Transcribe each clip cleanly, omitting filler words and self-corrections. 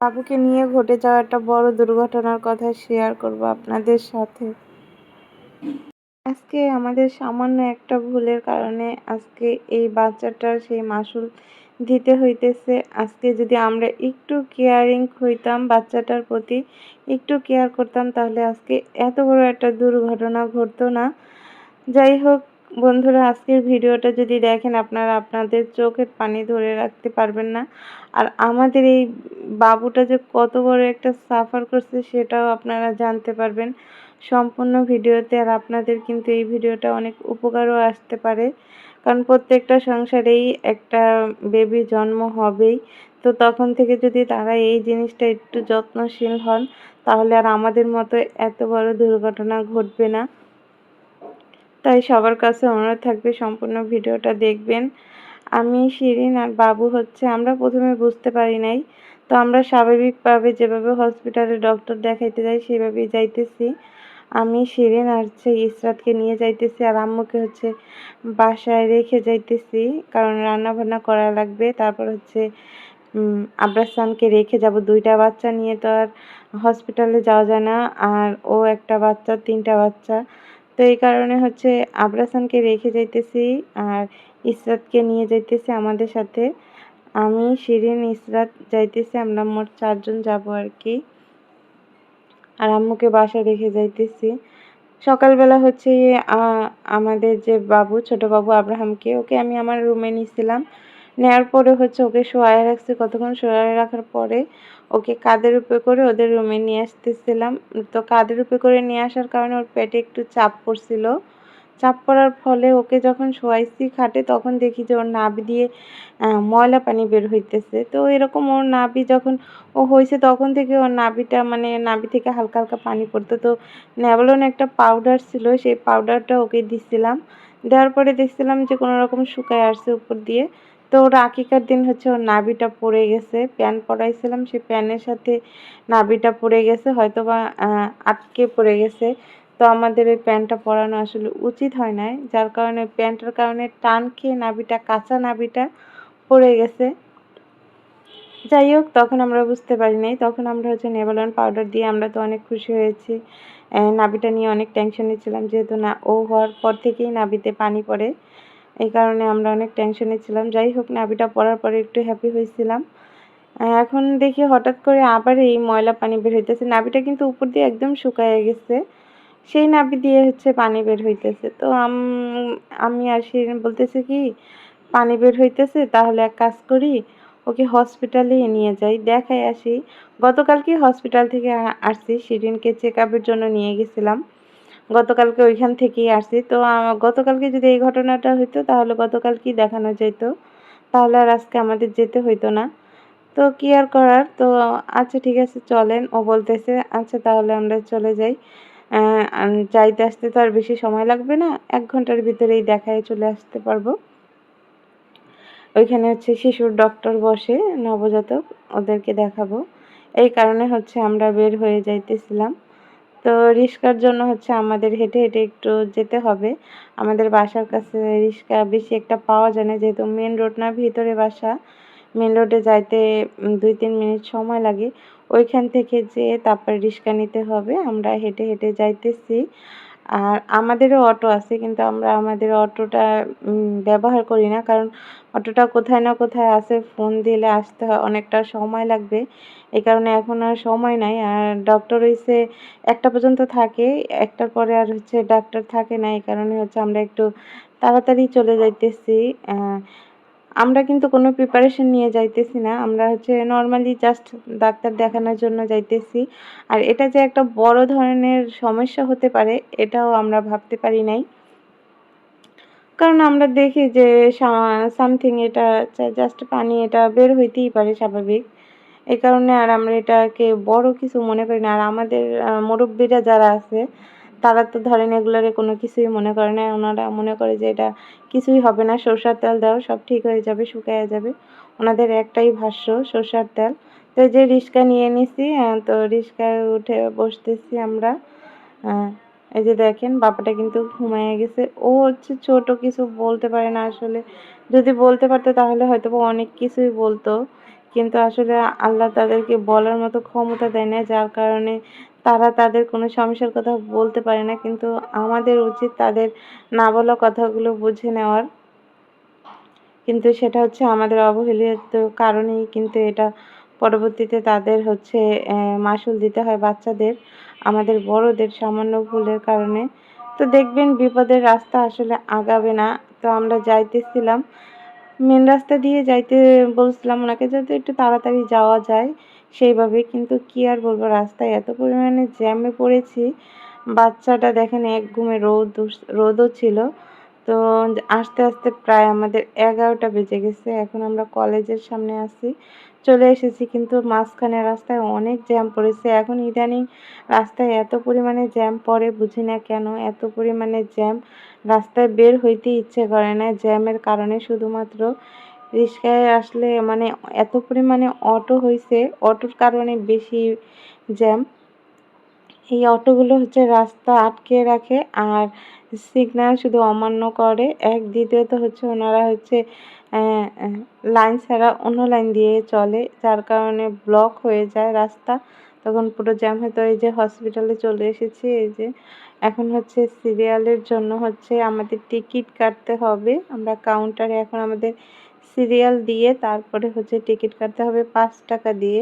বাবুকে নিয়ে ঘটে যাওয়া একটা বড় দুর্ঘটনার কথা শেয়ার করব আপনাদের সাথে। আজকে আমাদের সামান্য একটা ভুলের কারণে আজকে এই বাচ্চাটার সেই মাসুল দিতে হইতেছে। আজকে যদি আমরা একটু কেয়ারিং হইতাম, বাচ্চাটার প্রতি একটু কেয়ার করতাম, তাহলে আজকে এত বড় একটা দুর্ঘটনা ঘটতো না। যাই হোক বন্ধুরা, আজকের ভিডিওটা যদি দেখেন আপনারা আপনাদের চোখের পানি ধরে রাখতে পারবেন না। আর আমাদের এই বাবুটা যে কত বড় একটা সাফার করছে সেটাও আপনারা জানতে পারবেন সম্পূর্ণ ভিডিওতে। আর আপনাদের কিন্তু এই ভিডিওটা অনেক উপকারও আসতে পারে, কারণ প্রত্যেকটা সংসারেই একটা বেবি জন্ম হবেই। তো তখন থেকে যদি তারা এই জিনিসটা একটু যত্নশীল হন, তাহলে আর আমাদের মতো এত বড় দুর্ঘটনা ঘটবে না। তাই সবার কাছে অনুরোধ থাকবে সম্পূর্ণ ভিডিওটা দেখবেন। আমি শিরিন আর বাবু আমরা প্রথমে বুঝতে পারি নাই। তো আমরা স্বাভাবিকভাবে যেভাবে হসপিটালে ডক্টর দেখাইতে যাই সেভাবেই যাইতেছি। আমি শিরিন আর ইসরাতকে নিয়ে যাইতেছি, আর আম্মুকে বাসায় রেখে যাইতেছি, কারণ রান্না বান্না করা লাগবে। তারপর আব্রাসানকে রেখে যাব। 2টা বাচ্চা নিয়ে তো আর হসপিটালে যাওয়া যায় না, আর ও একটা বাচ্চা, 3টা বাচ্চা। তো এই কারণে আব্রাসানকে রেখে যাইতেছি আর ইসরাতকে নিয়ে যাইতেছি আমাদের সাথে। আমি, শিরিন, ইসরাত যাইতেছি, আমরা মোট 4 জন যাব আর কি। আর আম্মুকে বাসায় রেখে যাইতেছি। সকালবেলা আমাদের যে বাবু, ছোট বাবু আব্রাহামকে, ওকে আমি আমার রুমে নিয়েছিলাম। নেওয়ার পরে ওকে শোয়ায় রাখছি। কতক্ষণ শোয়ায় রাখার পরে ওকে কাঁধের উপরে করে ওদের রুমে নিয়ে আসতেছিলাম। তো কাঁধের উপরে করে নিয়ে আসার কারণে ওর পেটে একটু চাপ পড়ছিল। চাপ পড়ার ফলে ওকে যখন শোয়াইছি খাটে, তখন দেখি যে ওর নাভি দিয়ে ময়লা পানি বের হইতেছে। তো এরকম ওর নাভি যখন হয়েছে, তখন থেকে ওর নাভিটা, মানে নাভি থেকে হালকা হালকা পানি পড়তো। তো ন্যাভলন একটা পাউডার ছিল, সেই পাউডারটা ওকে দিছিলাম। দেওয়ার পরে দেখছিলাম যে কোনো রকম শুকায় আসছে উপর দিয়ে। তো ওর আকিকার দিন ওর নাভিটা পড়ে গেছে। প্যান পরাইছিলাম, সেই প্যানের সাথে নাভিটা পড়ে গেছে, হয়তোবা আটকে পড়ে গেছে। তো আমাদের ওই প্যান্টটা পরানো আসলে উচিত হয় নাই, যার কারণে প্যান্টের কারণে টান খেয়ে নাভিটা, কাঁচা নাভিটা পড়ে গেছে। যাই হোক, তখন আমরা বুঝতে পারি নাই। তখন আমরা নেভালন পাউডার দিয়ে আমরা তো অনেক খুশি হয়েছি। নাভিটা নিয়ে অনেক টেনশনে ছিলাম, যেহেতু না ও হওয়ার পর থেকেই নাভিতে পানি পড়ে, এই কারণে আমরা অনেক টেনশনে ছিলাম। যাই হোক, নাভিটা পড়ার পরে একটু হ্যাপি হয়েছিলাম। এখন দেখি হঠাৎ করে আবার এই ময়লা পানি বের হইতেছে। নাভিটা কিন্তু উপর দিয়ে একদম শুকায় গেছে, সেই নাভি দিয়ে পানি বের হইতেছে। তো আমি আর শিরিন বলতেছি কি, পানি বের হইতেছে, তাহলে এক কাজ করি, ওকে হসপিটালে নিয়ে যাই, দেখাই আসি। গতকালকে হসপিটাল থেকে আসছি, শিরিনকে চেক আপের জন্য নিয়ে গেছিলাম। গতকালকে ওইখান থেকেই আসছি। তো গতকালকে যদি এই ঘটনাটা হইতো, তাহলে গতকালকেই দেখানো যেত, তাহলে আর আজকে আমাদের যেতে হইতো না। তো কি আর করার। তো আচ্ছা ঠিক আছে চলেন, ও বলতেছে আচ্ছা তাহলে আমরা চলে যাই। যাইতে আসতে তো আর বেশি সময় লাগবে না, 1 ঘন্টার ভিতরেই দেখায় চলে আসতে পারবো। ওইখানে শিশুর ডক্টর বসে, নবজাতক, ওদেরকে দেখাবো। এই কারণে আমরা বের হয়ে যাইতেছিলাম। তো রিক্সার জন্য আমাদের হেঁটে হেঁটে একটু যেতে হবে। আমাদের বাসার কাছে রিক্সা বেশি একটা পাওয়া যায় না, যেহেতু মেন রোড না, ভিতরে বাসা। মেন রোডে যাইতে 2-3 মিনিট সময় লাগে। ওইখান থেকে যেয়ে তারপর রিক্সা নিতে হবে। আমরা হেঁটে হেঁটে যাইতেছি। আর আমাদেরও অটো আছে, কিন্তু আমরা আমাদের অটোটা ব্যবহার করি না, কারণ অটোটা কোথায় না কোথায় আছে, ফোন দিলে আসতে হয়, অনেকটা সময় লাগবে। এই কারণে এখন আর সময় নাই। আর ডক্টর 1টা পর্যন্ত থাকে, 1টার পরে আর ডাক্তার থাকে না। এই কারণে আমরা একটু তাড়াতাড়ি চলে যাইতেছি। আমরা কিন্তু কোনো প্রিপারেশন নিয়ে যাইতেছি না, আমরা নর্মালি জাস্ট ডাক্তার দেখানোর জন্য যাইতেছি। আর এটা যে একটা বড় ধরনের সমস্যা হতে পারে, এটাও আমরা ভাবতে পারি নাই, কারণ আমরা দেখি যে সামথিং, এটা জাস্ট পানি, এটা বের হইতেই পারে স্বাভাবিক। এই কারণে আর আমরা এটাকে বড় কিছু মনে করি না। আর আমাদের মুরব্বীরা যারা আছে, তারা তো ধরেন এগুলারে কোনো কিছুই মনে করে না। ওনারা মনে করে যে এটা কিছুই হবে না, সরষের তেল দাও, সব ঠিক হয়ে যাবে, শুকায়া যাবে। ওনাদের একটাই ভাষ্য, সরষের তেল। তো এই যে রিক্সা নিয়ে নিছি, তো রিক্সায় উঠে বসতেছি আমরা। এই যে দেখেন, বাবাটা কিন্তু ঘুমায়ে গেছে। ও ছোট, কিছু বলতে পারে না আসলে। যদি বলতে পারতো তাহলে হয়তোবা অনেক কিছুই বলতো, কিন্তু আসলে আল্লাহ তাদেরকে বলার মতো ক্ষমতা দেয় না, যার কারণে তারা তাদের কোনো সমস্যার কথা বলতে পারে না। কিন্তু আমাদের উচিত তাদের না বলা কথাগুলো বুঝে নেওয়ার। কিন্তু সেটা হচ্ছে আমাদের অবহেলিত কারণেই কিন্তু এটা পরবর্তীতে তাদের হচ্ছে মাসুল দিতে হয় বাচ্চাদের, আমাদের বড়দের সামান্য ভুলের কারণে। তো দেখবেন বিপদের রাস্তা আসলে আগাবে না। তো আমরা যাইতেছিলাম, মেন রাস্তা দিয়ে যাইতে বলছিলাম ওনাকে যাতে একটু তাড়াতাড়ি যাওয়া যায় সেইভাবে, কিন্তু কি আর বলবো, রাস্তায় এত পরিমাণে জ্যামে পড়েছি। বাচ্চাটা দেখেন এক ঘুমে রোদও ছিল। তো আস্তে আস্তে প্রায় আমাদের 11টা বেজে গেছে। এখন আমরা কলেজের সামনে আছি, চলে এসেছি, কিন্তু মাঝখানে রাস্তায় অনেক জ্যাম পড়েছে। এখন ইদানিং রাস্তায় এত পরিমাণে জ্যাম পড়ে বুঝি না কেন এত পরিমাণে জ্যাম, রাস্তায় বের হইতে ইচ্ছে করে না জ্যামের কারণে। শুধুমাত্র রিক্সায় আসলে মানে এত পরিমাণে অটো হইছে, অটোর কারণে বেশি জ্যাম। এই অটোগুলো হচ্ছে রাস্তা আটকে রাখে আর সিগন্যাল শুধু অমান্য করে। দ্বিতীয়ত হচ্ছে ওনারা হচ্ছে লাইন ছাড়া অন্য লাইন দিয়ে চলে, যার কারণে ব্লক হয়ে যায় রাস্তা, তখন পুরো জ্যাম হয়। তো এই যে হসপিটালে চলে এসেছি, এই যে এখন হচ্ছে সিরিয়ালের জন্য হচ্ছে আমাদের টিকিট কাটতে হবে। আমরা কাউন্টারে এখন আমাদের সিরিয়াল দিয়ে তারপরে হচ্ছে টিকিট কাটতে হবে 5 টাকা দিয়ে।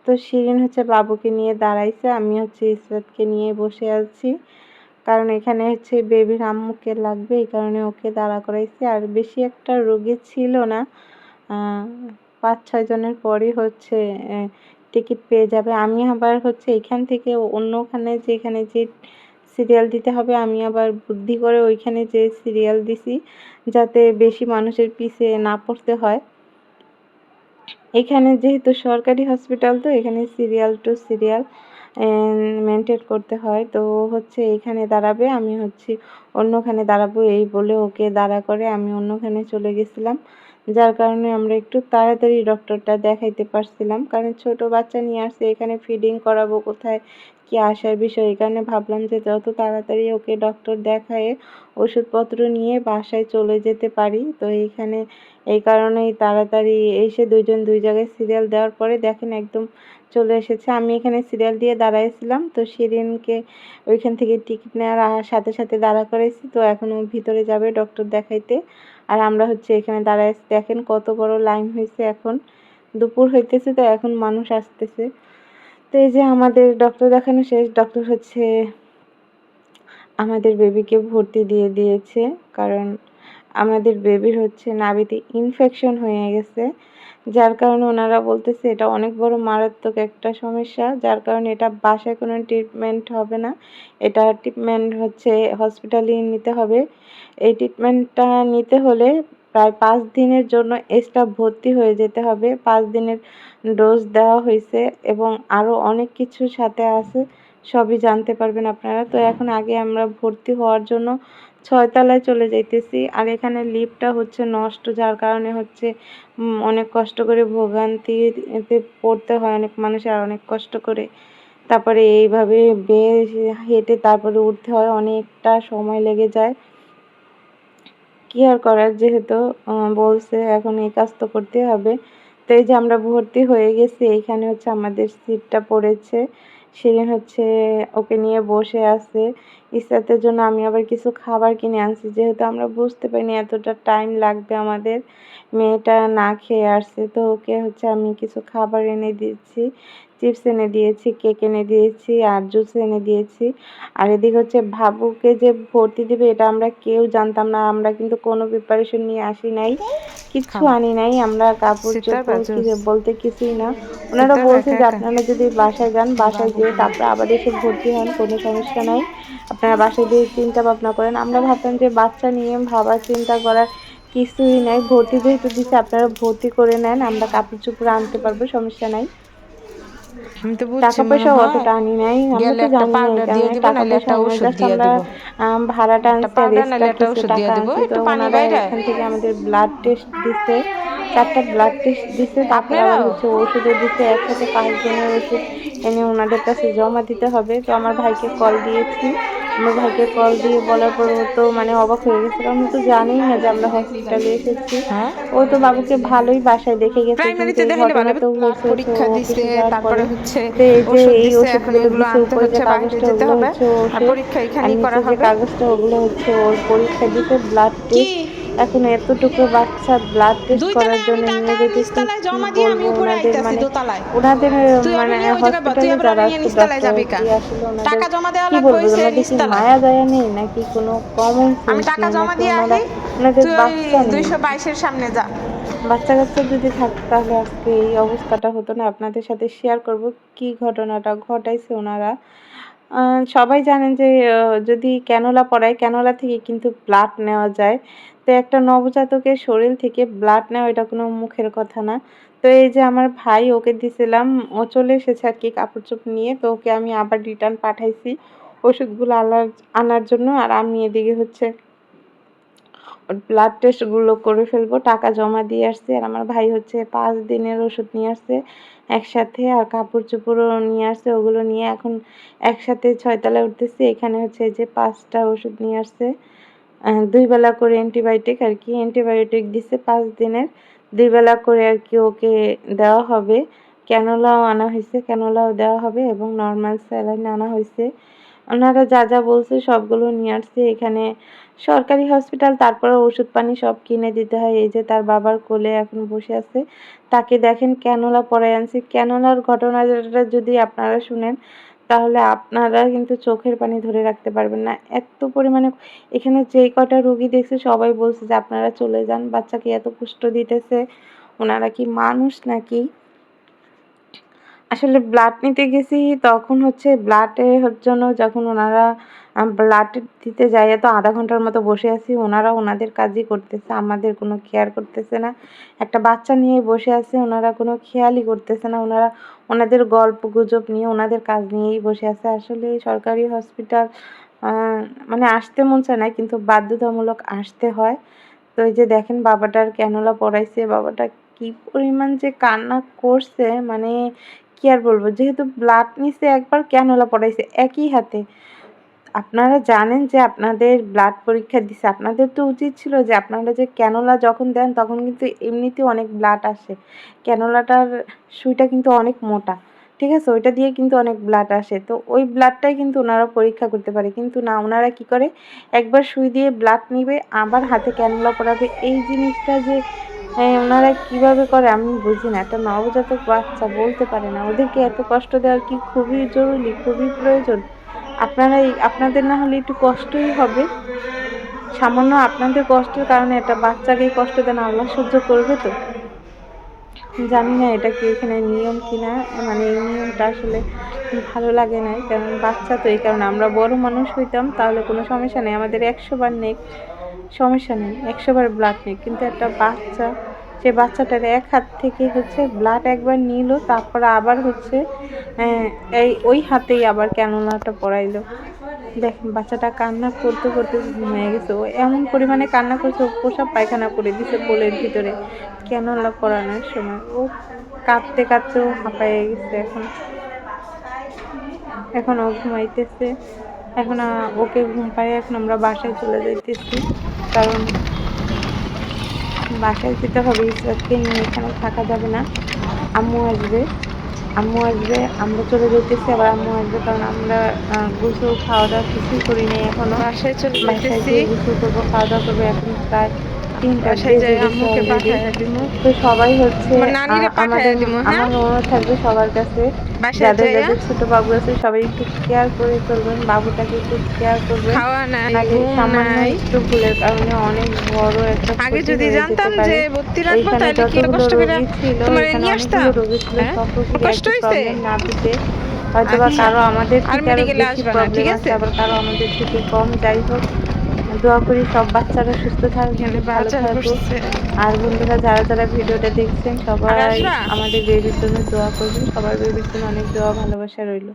তো শিরিন হচ্ছে বাবুকে নিয়ে দাঁড়াইছে, আমি হচ্ছে ইসরাতকে নিয়ে বসে আছি, কারণ এখানে হচ্ছে বেবির আম্মুকে লাগবে, এই কারণে ওকে দাঁড়া করাইছি। আর বেশি একটা রোগী ছিল না, 5-6 জনের পরই হচ্ছে টিকিট পেয়ে যাবে। আমি আবার হচ্ছে এখান থেকে অন্যখানে যেখানে যে সিরিয়াল দিতে হবে, আমি আবার বুদ্ধি করে ওইখানে যে সিরিয়াল দিছি, যাতে বেশি মানুষের পিছে না পড়তে হয়। এখানে যেহেতু সরকারি হসপিটাল, তো এখানে সিরিয়াল টু সিরিয়াল মেনটেন করতে হয়। তো হচ্ছে এখানে দাঁড়াবে, আমি হচ্ছে অন্যখানে দাঁড়াবো, এই বলে ওকে দাঁড়া করে আমি অন্যখানে চলে গেছিলাম, যার কারণে আমরা একটু তাড়াতাড়ি ডক্টরটা দেখাইতে পারছিলাম। কারণ ছোট বাচ্চা নিয়ে আসছে, এখানে ফিডিং করাবো, কোথায় কি আসার বিষয়, এই কারণে ভাবলাম যে যত তাড়াতাড়ি ওকে ডক্টর দেখায়ে ওষুধপত্র নিয়ে বাসায় চলে যেতে পারি। তো এইখানে এই কারণেই তাড়াতাড়ি এসে দুইজন দুই জায়গায় সিরিয়াল দেওয়ার পরে দেখেন একদম চলে এসেছে। আমি এখানে সিরিয়াল দিয়ে দাঁড়াইছিলাম, তো শিরিনকে ওইখান থেকে টিকিট নেওয়ার সাথে সাথে দাঁড়া করাইছি। তো এখন ও ভিতরে যাবে ডক্টর দেখাইতে, আর আমরা হচ্ছে এখানে দাঁড়াই আছি। দেখেন কত বড় লাইন হয়েছে, এখন দুপুর হইতেছে, তো এখন মানুষ আসতেছে। তো এই যে আমাদের ডক্টর দেখানো শেষ, ডক্টর হচ্ছে আমাদের বেবিকে ভর্তি দিয়ে দিয়েছে, কারণ আমাদের বেবির হচ্ছে নাভিতে ইনফেকশন হয়ে গেছে, যার কারণে ওনারা বলতেছে এটা অনেক বড় মারাত্মক একটা সমস্যা, যার কারণে এটা বাসায় কোনো ট্রিটমেন্ট হবে না, এটা ট্রিটমেন্ট হচ্ছে হসপিটালেই নিতে হবে। এই ট্রিটমেন্টটা নিতে হলে প্রায় 5 দিনের জন্য এক্সট্রা ভর্তি হয়ে যেতে হবে। 5 দিনের ডোজ দেওয়া হয়েছে এবং আরও অনেক কিছু সাথে আছে, সবই জানতে পারবেন আপনারা। তো এখন আগে আমরা ভর্তি হওয়ার জন্য 6 তলায় চলে যাইতেছি, আর এখানে লিফটটা হচ্ছে নষ্ট, যার কারণে হচ্ছে অনেক কষ্ট করে ভোগান্তিতে পড়তে হয় অনেক মানুষের, আর অনেক কষ্ট করে তারপরে এইভাবে হেঁটে তারপরে উঠতে হয়, অনেকটা সময় লেগে যায়। কি আর করার, যেহেতু বলছে এখন এই কাজ তো করতে হবে। তো এই যে আমরা ভর্তি হয়ে গেছি, এইখানে হচ্ছে আমাদের সিটটা পড়েছে, শিরিন হচ্ছে ওকে নিয়ে বসে আছে। ইসরাতের জন্য আমি আবার কিছু খাবার কিনে আনছি, যেহেতু আমরা বুঝতে পারিনি এতটা টাইম লাগবে আমাদের, মেয়েটা না খেয়ে আসছে। তো ওকে হচ্ছে আমি কিছু খাবার এনে দিয়েছি, চিপস এনে দিয়েছি, কেক এনে দিয়েছি আর জুস এনে দিয়েছি। আর এদিকে হচ্ছে ভাবুকে যে ভর্তি দিবে এটা আমরা কেউ জানতাম না, আমরা কিন্তু কোনো প্রিপারেশন নিয়ে আসি নাই, কিচ্ছু আনি নাই, আমরা কাপড় চোপড় বলতে কিছুই না। ওনারা বলছে যে আপনারা যদি বাসায় যান, বাসায় যেয়ে তারপরে আবার এসে ভর্তি হন, কোনো সমস্যা নাই, আপনারা বাসায় দিয়ে চিন্তা ভাবনা করেন। আমরা ভাবতাম যে বাচ্চা নিয়ে ভাবার চিন্তা করার কিছুই নাই, ভর্তি যেহেতু দিচ্ছে আপনারা ভর্তি করে নেন, আমরা কাপড় চোপড় আনতে পারবো, সমস্যা নাই। আমি তো বুঝছি টাকা মনে পয়সাও হয় অতটা আনি নাই, আমরা গেলে তো একটা জানি না, এই পাউডার দিয়ে কারণে দিব, টাকা নাহলে পয়সা একটা আনি নাই, ওষুধ জাস্ট দিয়ে আমরা দিব। ভাড়াটা একটা আনছি আর পাউডার নাহলে এক্সট্রা একটা কিছু ওষুধ দিয়ে টাকা দিব, আনছি। তো একটু পানি ওনারা বাইরে। এখান থেকে আমাদের ব্লাড টেস্ট দিছে, 4টা ব্লাড টেস্ট দিছে, তারপর আবার আপনারাও হচ্ছে ওষুধও দিছে, একসাথে 5 জনের ওষুধ এনে ওনাদের কাছে জমা দিতে হবে। তো আমার ভাইকে কল দিয়েছি, আমার ভাইকে কল দিয়ে বলার পর ও তো মানে অবাক হয়ে গেছে, কারণ ও তো জানেই না যে আমরা হসপিটালে এসেছি। হ্যাঁ ও তো বাবুকে ভালোই বাসায় দেখে গেছে, কিন্তু প্রাইমারিতে এই দেখাইলে ভালো হবে। ঘটনাটাও ব্লাড হয়েছে হচ্ছে ও পরীক্ষা দিছে, অফিসে যাওয়ার তারপরে পরে। হচ্ছে তো এই যে ওষুধ এই দিছে, এখন ওষুধগুলো এগুলো দিছে, আনতে উপরে যে হচ্ছে বাইরে কাগজটা যেতে ওগুলো হবে, হচ্ছে আর ওষুধ, পরীক্ষা আর এখানেই নিচে করা যে হবে। কাগজটা ওগুলো হচ্ছে ওর পরীক্ষা দিছে, ব্লাড কি টেস্ট। এখন এতটুকু বাচ্চা ব্লাড টেস্ট দুই করার তলায় আমি জন্য টাকা নিয়ে যাইতেছি, নিচতলায় কি জমা দিয়ে আমি বলবো উপরে ওনাদের আইতাছি মানে দোতলায়। ওনাদের তুই আবার মানে নিয়ে ওই জায়গায় তুই হসপিটালে আবার যারা নিয়ে আছে নিচতলায় ডক্টর, যাবি কা? কি আসলে ওনাদের টাকা জমা দেওয়া কি লাগবে বলবো, হইছে ওনাদের কি নিচতলায়। মায়া দয়া নেই নাকি কোনো কমন আমি সেন্স টাকা নেই, জমা নাকি দিয়ে ওনারা আহি, ওনাদের তুই ওই বাচ্চা নেই? 222-এর সামনে যা। বাচ্চা কাচ্চা যদি থাকতো তাহলে আজকে এই অবস্থাটা হতো না। আপনাদের সাথে শেয়ার করব কি ঘটনাটা ঘটাইছে ওনারা। সবাই জানেন যে যদি ক্যানোলা পড়ায়, ক্যানোলা থেকে কিন্তু ব্লাড নেওয়া যায়। তো একটা নবজাতকের শরীর থেকে ব্লাড নেওয়া এটা কোনো মুখের কথা না। তো এই যে আমার ভাই, ওকে দিছিলাম, ও চলে এসেছে আরকি কাপড়-চোপড় নিয়ে। তো ওকে আমি আবার রিটার্ন পাঠাইছি ওষুধগুলো আনার জন্য। আর আমি এদিকে হচ্ছে ওর ব্লাড টেস্টগুলো করে ফেলবো। টাকা জমা দিয়ে আসছি। আর আমার ভাই হচ্ছে ৫ দিনের ওষুধ নিয়ে আসছে একসাথে। আর কাপড়-চোপড়ও নিয়ে আসছে। ওগুলো নিয়ে এখন একসাথে ৬ তলায় উঠতেছি। এখানে হচ্ছে এই যে ৫ টা ওষুধ নিয়ে আসছে। ২ বেলা করে অ্যান্টিবায়োটিক আরকি। অ্যান্টিবায়োটিক দিছে ৫ দিনের। ২ বেলা করে আরকি ওকে দেওয়া হবে। ক্যানোলাও আনা হইছে, ক্যানোলাও দেওয়া হবে এবং নরমাল স্যালাইন আনা হইছে। ওনারা যা, যা বলছে সবগুলো নিয়ে আসছি। এখানে সরকারি হসপিটাল, তারপরেও ওষুধ পানি সব কিনে দিতে হয়। এই যে তার বাবার কোলে এখন বসে আছে। তাকে দেখেন ক্যানোলা পরায় আনছি। ক্যানোলার ঘটনাটা যদি আপনারা শুনেন, তাহলে আপনারা কিন্তু চোখের পানি ধরে রাখতে পারবেন না। এত পরিমাণে এখানে যেই কটা রোগী দেখছে সবাই বলছে যে, "আপনারা চলে যান। বাচ্চাকে এত কষ্ট দিতেছে। উনারা কি মানুষ নাকি?" আসলে ব্লাড নিতে গেছি, তখন হচ্ছে ব্লাডের জন্য যখন ওনারা ব্লাড দিতে যাইয়া তো ০.৫ ঘন্টার মতো বসে আছি। ওনারা ওনাদের কাজই করতেছে। আমাদের কোনো কেয়ার করতেছে না। একটা বাচ্চা নিয়ে বসে আছে, ওনারা কোনো খেয়ালই করতেছে না। ওনারা ওনাদের গল্পগুজব নিয়ে ওনাদের কাজ নিয়েই বসে আছে। আসলে সরকারি হসপিটাল আ মানে আসতে মন চায় না, কিন্তু বাধ্যতামূলক আসতে হয়। তো এই যে দেখেন বাবাটার ক্যানোলা পরাইছে। বাবাটা কি পরিমাণ যে কান্না করছে, মানে কি আর বলবো? যেহেতু ব্লাড নিছে একবার, ক্যানোলা পড়াইছে একই হাতে। আপনারা জানেন যে আপনাদের ব্লাড পরীক্ষা দিছে। আপনাদের তো উচিত ছিল যে আপনারা যে ক্যানোলা যখন দেন তখন কিন্তু এমনিতেও অনেক ব্লাড আসে। ক্যানোলাটার সুইটা কিন্তু অনেক মোটা। ঠিক আছে? ওইটা দিয়ে কিন্তু অনেক ব্লাড আসে। তো ওই ব্লাডটাই কিন্তু ওনারা পরীক্ষা করতে পারে। কিন্তু না, ওনারা কি করে? একবার সুই দিয়ে ব্লাড নিবে, আবার হাতে ক্যানোলা পরাবে। এই জিনিসটা যে ওনারা কিভাবে করে আমি বুঝি না। একটা নবজাতক বাচ্চা বলতে পারে না। ওদেরকে এত কষ্ট দেওয়ার কি খুবই জরুরি, খুবই প্রয়োজন? আপনাদের না হলে একটু কষ্টই হবে। সামান্য আপনাদের কষ্টের কারণে একটা বাচ্চাকে কষ্ট দেন, আল্লাহ সহ্য করবে তো? জানি না এটা কি এখানে নিয়ম কিনা। মানে এই নিয়মটা আসলে ভালো লাগে নাই। কারণ বাচ্চা তো, এই কারণে আমরা বড় মানুষ হইতাম তাহলে কোনো সমস্যা নেই। আমাদের ১০০ বার নেক, সমস্যা নেই। ১০০ বার ব্লাড নেক। কিন্তু একটা বাচ্চা, সে বাচ্চাটার এক হাত থেকে হচ্ছে ব্লাড একবার নিলো, তারপর আবার হচ্ছে অ্যা ওই হাতেই আবার ক্যানোলাটা পরাইলো। দেখেন বাচ্চাটা কান্না করতে, করতে ঘুমিয়ে গেছে। ও এমন পরিমাণে কান্না করছে, ও প্রসাব পায়খানা করে দিছে কোলের ভিতরে ক্যানোলা পরানোর সময়। ও কাঁদতে, কাঁদতে ও হাঁপায়ে গেছে এখন। এখন ও ঘুমাইতেছে। এখন ওকে ঘুম পাড়িয়ে এখন আমরা বাসায় চলে যাইতেছি। কারণ বাসায় যেতে হবে, ইসরাতকে নিয়ে এখানে থাকা যাবে না। আম্মু আসবে, আম্মু আসবে, আমরা চলে যাইতেছি, আবার আম্মু আসবে। কারণ আমরা গোসল খাওয়া-দাওয়া কিছুই করি নাই এখনো। বাসায় চলে বাসায় যেতেছি, গিয়ে গোসল করবো, খাওয়া-দাওয়া করবো। এখন প্রায় ৩টা বাসায় বেজে যাই গেছে আম্মুকে অলরেডি। পাঠাইয়া দিমু, তো সবাই হচ্ছে আমার নানিরে পাঠাইয়া দিমু। হ্যাঁ, আমার অনুরোধ থাকবে সবার কাছে, বাসায় যাদের, যাইয়া যাদের ছোট বাবু আছে সবাই একটু কেয়ার করে চলবেন। বাবুটাকে একটু কেয়ার করবেন। খাওয়া নাই, নাহলে ঘুম সামান্য নাই। একটু ভুলের কারণে অনেক বড় একটা আগে ক্ষতি যদি হয়ে যেতে জানতাম যে পারে। ভর্তি রাখবো ওইখানে তাহলে কি এত যতগুলো কষ্ট করে রোগী ছিল, তোমার এখানে নিয়ে অনেকগুলো আসতাম। রোগী ছিল। হ্যাঁ, সব রোগীর কষ্ট একই হয়েছে। প্রবলেম না দিতে, হয়তোবা আচ্ছা, কারো আমাদের আর থেকে আরো মেডিকেলে বেশি আসবে না, প্রবলেম ঠিক আছে, আছে? আবার কারো আমাদের থেকে কম। যাই হোক, দোয়া করি সব বাচ্চারা সুস্থ এখানে থাকুক, ভালো বাজার থাকুক। বসছে। আর বন্ধুরা যারা, যারা ভিডিওটা দেখছেন আগে সবাই আসবা? আমাদের বেবির জন্য দোয়া করবেন। সবার বেবির জন্য অনেক দোয়া ভালোবাসা রইল।